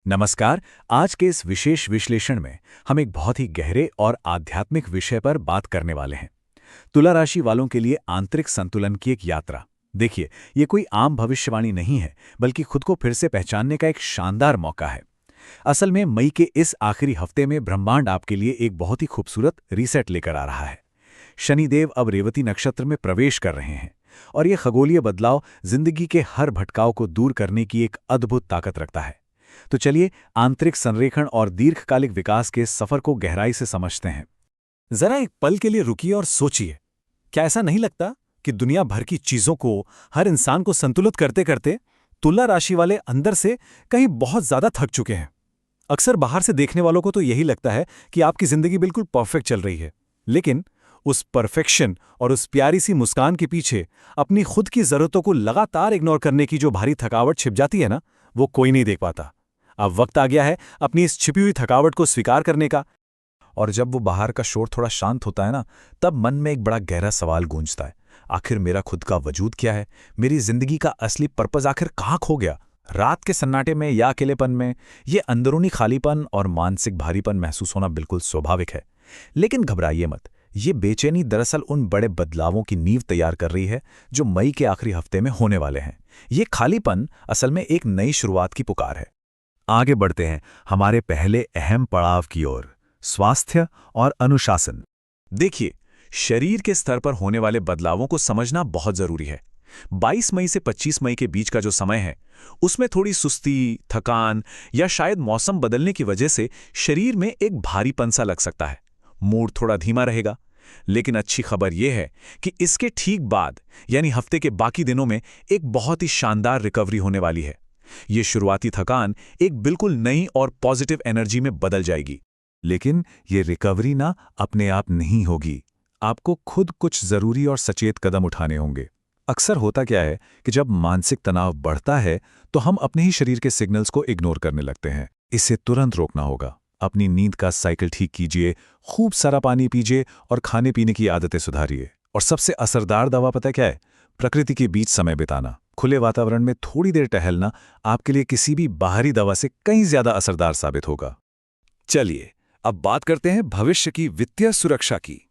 नमस्कार। आज के इस विशेष विश्लेषण में हम एक बहुत ही गहरे और आध्यात्मिक विषय पर बात करने वाले हैं। तुला राशि वालों के लिए आंतरिक संतुलन की एक यात्रा। देखिए, ये कोई आम भविष्यवाणी नहीं है, बल्कि खुद को फिर से पहचानने का एक शानदार मौका है। असल में मई के इस आखिरी हफ्ते में ब्रह्मांड आपके लिए एक बहुत ही खूबसूरत रीसेट लेकर आ रहा है। शनिदेव अब रेवती नक्षत्र में प्रवेश कर रहे हैं और ये खगोलीय बदलाव जिंदगी के हर भटकाव को दूर करने की एक अद्भुत ताकत रखता है। तो चलिए आंतरिक संरेखण और दीर्घकालिक विकास के सफर को गहराई से समझते हैं। जरा एक पल के लिए रुकिए और सोचिए, क्या ऐसा नहीं लगता कि दुनिया भर की चीजों को, हर इंसान को संतुलित करते करते तुला राशि वाले अंदर से कहीं बहुत ज्यादा थक चुके हैं। अक्सर बाहर से देखने वालों को तो यही लगता है कि आपकी जिंदगी बिल्कुल परफेक्ट चल रही है, लेकिन उस परफेक्शन और उस प्यारी सी मुस्कान के पीछे अपनी खुद की जरूरतों को लगातार इग्नोर करने की जो भारी थकावट छिप जाती है ना, वो कोई नहीं देख पाता। अब वक्त आ गया है अपनी इस छिपी हुई थकावट को स्वीकार करने का। और जब वो बाहर का शोर थोड़ा शांत होता है ना, तब मन में एक बड़ा गहरा सवाल गूंजता है। आखिर मेरा खुद का वजूद क्या है? मेरी जिंदगी का असली पर्पस आखिर कहाँ खो गया? रात के सन्नाटे में या अकेलेपन में? ये अंदरूनी खालीपन और मानसिक भारीपन महसूस होना बिल्कुल स्वाभाविक है। लेकिन घबराइए मत, ये बेचैनी दरअसल उन बड़े बदलावों की नींव तैयार कर रही है जो मई के आखिरी हफ्ते में होने वाले हैं। ये खालीपन असल में एक नई शुरुआत की पुकार है। आगे बढ़ते हैं हमारे पहले अहम पड़ाव की ओर, स्वास्थ्य और अनुशासन। देखिए, शरीर के स्तर पर होने वाले बदलावों को समझना बहुत जरूरी है। 22 मई से 25 मई के बीच का जो समय है, उसमें थोड़ी सुस्ती, थकान या शायद मौसम बदलने की वजह से शरीर में एक भारीपन सा लग सकता है। मूड थोड़ा धीमा रहेगा। लेकिन अच्छी खबर यह है कि इसके ठीक बाद यानी हफ्ते के बाकी दिनों में एक बहुत ही शानदार रिकवरी होने वाली है। ये शुरुआती थकान एक बिल्कुल नई और पॉजिटिव एनर्जी में बदल जाएगी। लेकिन ये रिकवरी ना अपने आप नहीं होगी। आपको खुद कुछ जरूरी और सचेत कदम उठाने होंगे। अक्सर होता क्या है कि जब मानसिक तनाव बढ़ता है तो हम अपने ही शरीर के सिग्नल्स को इग्नोर करने लगते हैं। इसे तुरंत रोकना होगा। अपनी नींद का साइकिल ठीक कीजिए, खूब सारा पानी पीजिए और खाने पीने की आदतें सुधारिए। और सबसे असरदार दवा पता क्या है? प्रकृति के बीच समय बिताना, खुले वातावरण में थोड़ी देर टहलना आपके लिए किसी भी बाहरी दवा से कहीं ज्यादा असरदार साबित होगा। चलिए अब बात करते हैं भविष्य की वित्तीय सुरक्षा की।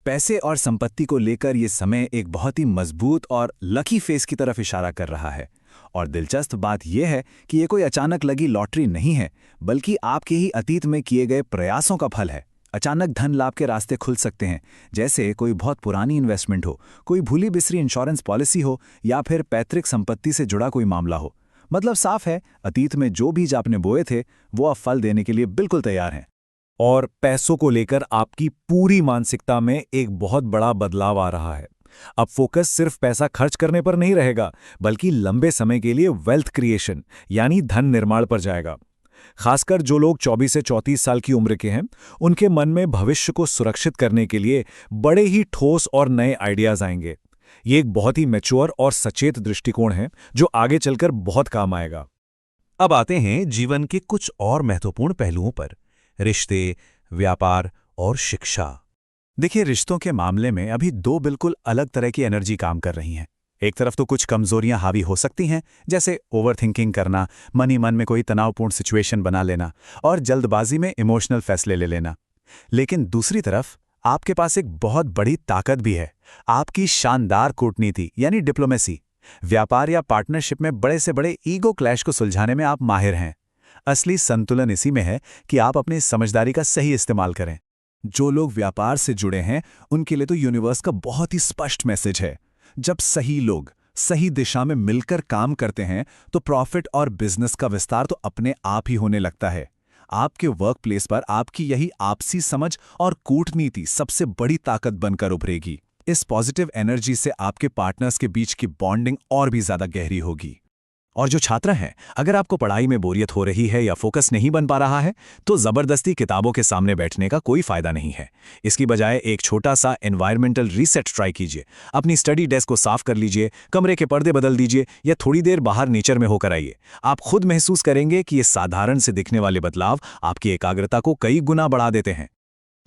पैसे और संपत्ति को लेकर यह समय एक बहुत ही मजबूत और लकी फेस की तरफ इशारा कर रहा है। और दिलचस्प बात यह है कि यह कोई अचानक लगी लॉटरी नहीं है, बल्कि आपके ही अतीत में किए गए प्रयासों का फल है। अचानक धन लाभ के रास्ते खुल सकते हैं, जैसे कोई बहुत पुरानी इन्वेस्टमेंट हो, कोई भूली बिसरी इंश्योरेंस पॉलिसी हो या फिर पैतृक संपत्ति से जुड़ा कोई मामला हो। मतलब साफ है, अतीत में जो बीज आपने बोए थे वो अब फल देने के लिए बिल्कुल तैयार हैं। और पैसों को लेकर आपकी पूरी मानसिकता में एक बहुत बड़ा बदलाव आ रहा है। अब फोकस सिर्फ पैसा खर्च करने पर नहीं रहेगा, बल्कि लंबे समय के लिए वेल्थ क्रिएशन यानी धन निर्माण पर जाएगा। खासकर जो लोग 24 से 34 साल की उम्र के हैं, उनके मन में भविष्य को सुरक्षित करने के लिए बड़े ही ठोस और नए आइडियाज आएंगे। ये एक बहुत ही मैच्योर और सचेत दृष्टिकोण है जो आगे चलकर बहुत काम आएगा। अब आते हैं जीवन के कुछ और महत्वपूर्ण पहलुओं पर, रिश्ते, व्यापार और शिक्षा। देखिए, रिश्तों के मामले में अभी दो बिल्कुल अलग तरह की एनर्जी काम कर रही हैं। एक तरफ तो कुछ कमजोरियां हावी हो सकती हैं, जैसे ओवरथिंकिंग करना, मन ही मन में कोई तनावपूर्ण सिचुएशन बना लेना और जल्दबाजी में इमोशनल फैसले ले लेना। लेकिन दूसरी तरफ आपके पास एक बहुत बड़ी ताकत भी है, आपकी शानदार कूटनीति यानी डिप्लोमेसी। व्यापार या पार्टनरशिप में बड़े से बड़े ईगो क्लैश को सुलझाने में आप माहिर हैं। असली संतुलन इसी में है कि आप अपनी समझदारी का सही इस्तेमाल करें। जो लोग व्यापार से जुड़े हैं, उनके लिए तो यूनिवर्स का बहुत ही स्पष्ट मैसेज है। जब सही लोग सही दिशा में मिलकर काम करते हैं तो प्रॉफिट और बिजनेस का विस्तार तो अपने आप ही होने लगता है। आपके वर्क प्लेस पर आपकी यही आपसी समझ और कूटनीति सबसे बड़ी ताकत बनकर उभरेगी। इस पॉजिटिव एनर्जी से आपके पार्टनर्स के बीच की बॉन्डिंग और भी ज्यादा गहरी होगी। और जो छात्र हैं, अगर आपको पढ़ाई में बोरियत हो रही है या फोकस नहीं बन पा रहा है, तो जबरदस्ती किताबों के सामने बैठने का कोई फायदा नहीं है। इसकी बजाय एक छोटा सा एनवायरमेंटल रीसेट ट्राई कीजिए। अपनी स्टडी डेस्क को साफ कर लीजिए, कमरे के पर्दे बदल दीजिए या थोड़ी देर बाहर नेचर में होकर आइए। आप खुद महसूस करेंगे कि ये साधारण से दिखने वाले बदलाव आपकी एकाग्रता को कई गुना बढ़ा देते हैं।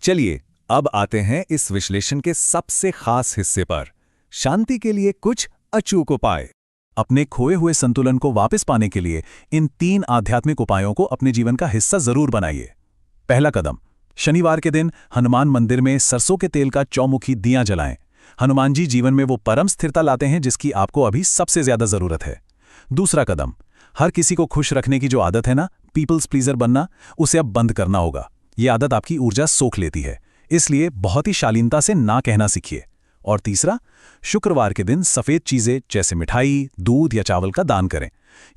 चलिए अब आते हैं इस विश्लेषण के सबसे खास हिस्से पर, शांति के लिए कुछ अचूक उपाय। अपने खोए हुए संतुलन को वापस पाने के लिए इन 3 आध्यात्मिक उपायों को अपने जीवन का हिस्सा जरूर बनाइए। पहला कदम, शनिवार के दिन हनुमान मंदिर में सरसों के तेल का चौमुखी दिया जलाएं। हनुमान जी जीवन में वो परम स्थिरता लाते हैं जिसकी आपको अभी सबसे ज्यादा जरूरत है। दूसरा कदम, हर किसी को खुश रखने की जो आदत है ना, पीपल्स प्लीजर बनना, उसे अब बंद करना होगा। ये आदत आपकी ऊर्जा सोख लेती है, इसलिए बहुत ही शालीनता से ना कहना सीखिए। और तीसरा, शुक्रवार के दिन सफेद चीजें जैसे मिठाई, दूध या चावल का दान करें।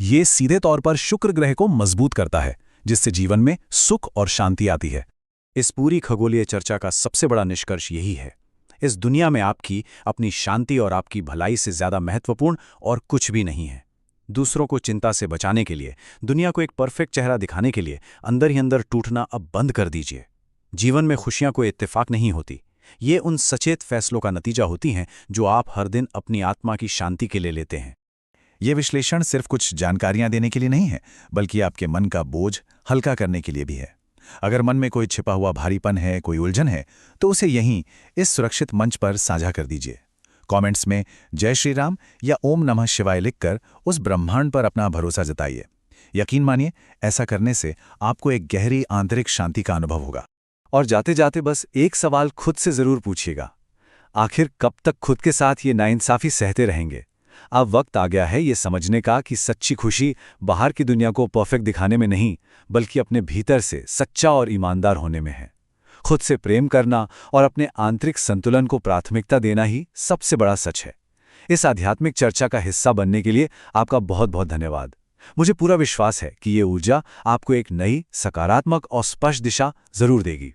ये सीधे तौर पर शुक्र ग्रह को मजबूत करता है, जिससे जीवन में सुख और शांति आती है। इस पूरी खगोलीय चर्चा का सबसे बड़ा निष्कर्ष यही है, इस दुनिया में आपकी अपनी शांति और आपकी भलाई से ज्यादा महत्वपूर्ण और कुछ भी नहीं है। दूसरों को चिंता से बचाने के लिए, दुनिया को एक परफेक्ट चेहरा दिखाने के लिए अंदर ही अंदर टूटना अब बंद कर दीजिए। जीवन में खुशियां कोई इत्तेफाक नहीं होती, ये उन सचेत फैसलों का नतीजा होती हैं जो आप हर दिन अपनी आत्मा की शांति के लिए लेते हैं। ये विश्लेषण सिर्फ कुछ जानकारियां देने के लिए नहीं है, बल्कि आपके मन का बोझ हल्का करने के लिए भी है। अगर मन में कोई छिपा हुआ भारीपन है, कोई उलझन है, तो उसे यहीं इस सुरक्षित मंच पर साझा कर दीजिए। कमेंट्स में जय श्री राम या ओम नमः शिवाय लिखकर उस ब्रह्मांड पर अपना भरोसा जताइए। यकीन मानिए, ऐसा करने से आपको एक गहरी आंतरिक शांति का अनुभव होगा। और जाते जाते बस एक सवाल खुद से जरूर पूछिएगा, आखिर कब तक खुद के साथ ये नाइंसाफी सहते रहेंगे? अब वक्त आ गया है ये समझने का कि सच्ची खुशी बाहर की दुनिया को परफेक्ट दिखाने में नहीं, बल्कि अपने भीतर से सच्चा और ईमानदार होने में है। खुद से प्रेम करना और अपने आंतरिक संतुलन को प्राथमिकता देना ही सबसे बड़ा सच है। इस आध्यात्मिक चर्चा का हिस्सा बनने के लिए आपका बहुत बहुत धन्यवाद। मुझे पूरा विश्वास है कि ये ऊर्जा आपको एक नई, सकारात्मक और स्पष्ट दिशा जरूर देगी।